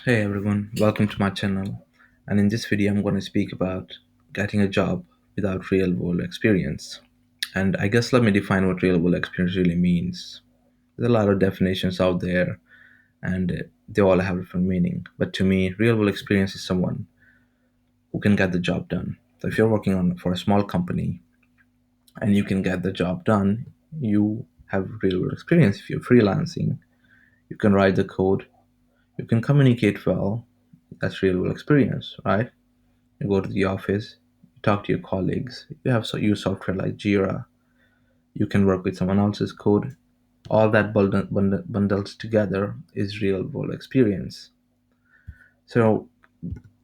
Hey everyone, welcome to my channel. And in this video, I'm going to speak about getting a job without real world experience. And I guess let me define what real world experience really means. There's a lot of definitions out there, and they all have different meaning. But to me, real world experience is someone who can get the job done. So if you're working on for a small company and you can get the job done, you have real world experience. If you're freelancing, you can write the code, you can communicate well. That's real world experience, right? You go to the office, you talk to your colleagues, you have use software like Jira, you can work with someone else's code. All that bundles together is real world experience. So,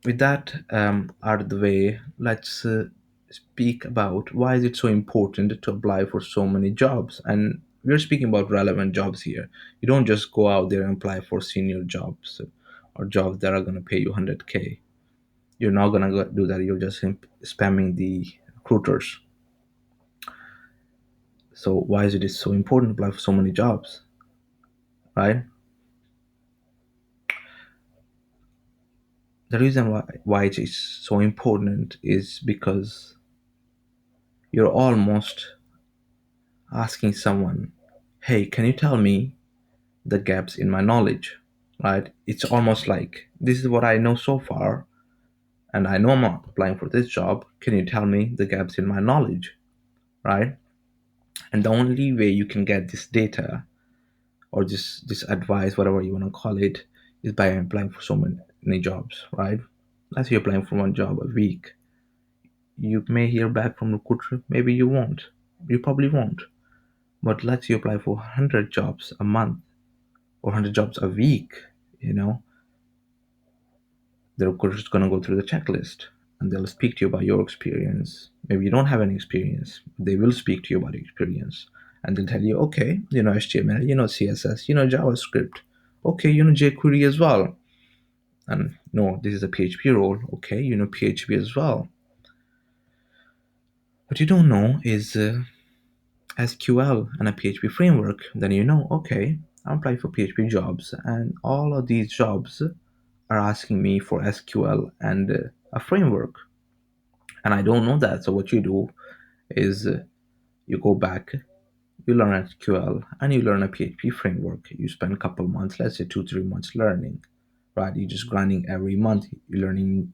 with that out of the way, let's speak about why is it so important to apply for so many jobs. And we're speaking about relevant jobs here. You don't just go out there and apply for senior jobs or jobs that are going to pay you 100K. You're not gonna go do that. You're just spamming the recruiters. So why is it so important to apply for so many jobs, right? The reason why it is so important is because you're almost asking someone, "Hey, can you tell me the gaps in my knowledge?" Right? It's almost like this is what I know so far, and I know I'm applying for this job. Can you tell me the gaps in my knowledge? Right? And the only way you can get this data or this advice, whatever you want to call it, is by applying for so many jobs, right? Let's say you're applying for one job a week. You may hear back from recruiter, maybe you won't. You probably won't. But let's say you apply for 100 jobs a month or 100 jobs a week, you know, the recruiter is going to go through the checklist and they'll speak to you about your experience. Maybe you don't have any experience. They will speak to you about experience and they'll tell you, okay, you know HTML, you know CSS, you know JavaScript, okay, you know jQuery as well. And no, this is a PHP role. Okay, you know PHP as well. What you don't know is SQL and a PHP framework. Then you know, okay, I'm applying for PHP jobs, and all of these jobs are asking me for SQL and a framework, and I don't know that. So what you do is you go back, you learn SQL, and you learn a PHP framework. You spend a couple months, let's say 2 3 months learning, right? You're just grinding every month. You're learning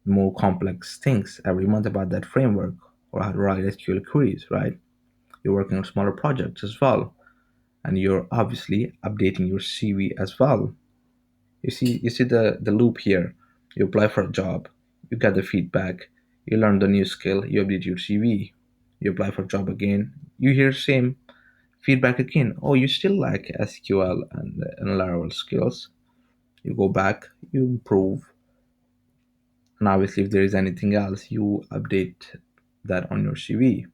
more complex things every month about that framework or how to write SQL queries, right? You're working on smaller projects as well, and you're obviously updating your CV as well. You see the loop here. You apply for a job, you get the feedback, you learn the new skill, you update your CV, you apply for a job again, you hear same feedback again. Oh, you still lack SQL and Laravel skills. You go back, you improve, and obviously if there is anything else you update that on your CV.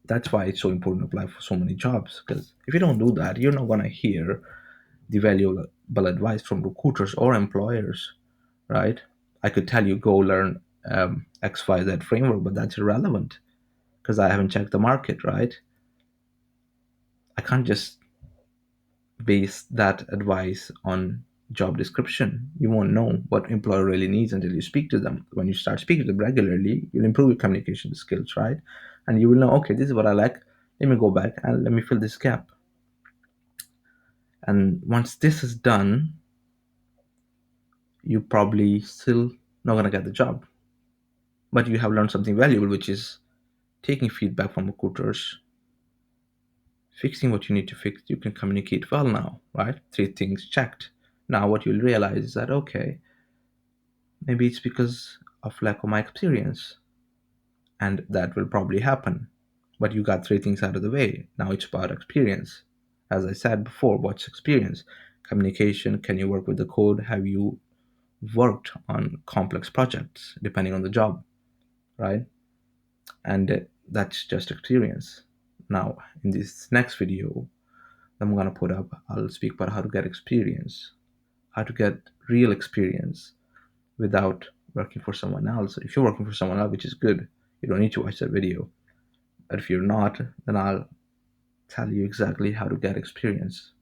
That's why it's so important to apply for so many jobs, because if you don't do that, you're not going to hear the valuable advice from recruiters or employers, right? I could tell you go learn XYZ framework, but that's irrelevant because I haven't checked the market, right? I can't just base that advice on job description. You won't know what employer really needs until you speak to them. When you start speaking to them regularly, you'll improve your communication skills, right? And you will know, okay, this is what I like. Let me go back and let me fill this gap. And once this is done, you probably still not gonna get the job. But you have learned something valuable, which is taking feedback from recruiters, fixing what you need to fix. You can communicate well now, right? Three things checked. Now what you'll realize is that okay, maybe it's because of lack of my experience, and that will probably happen. But you got three things out of the way. Now it's about experience. As I said before, what's experience? Communication. Can you work with the code? Have you worked on complex projects depending on the job, right? And that's just experience. Now, in this next video I'm gonna put up, I'll speak about how to get experience, how to get real experience without working for someone else. If you're working for someone else, which is good, you don't need to watch that video. But if you're not, then I'll tell you exactly how to get experience.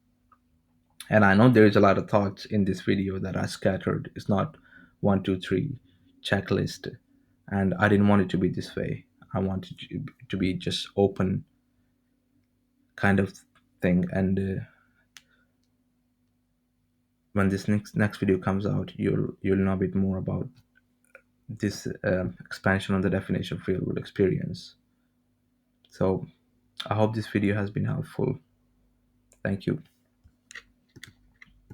And I know there is a lot of thoughts in this video that are scattered. It's not one, two, three checklist. And I didn't want it to be this way. I wanted to be just open kind of thing. And when this next video comes out, you'll know a bit more about this expansion on the definition of real world experience. So I hope this video has been helpful. Thank you.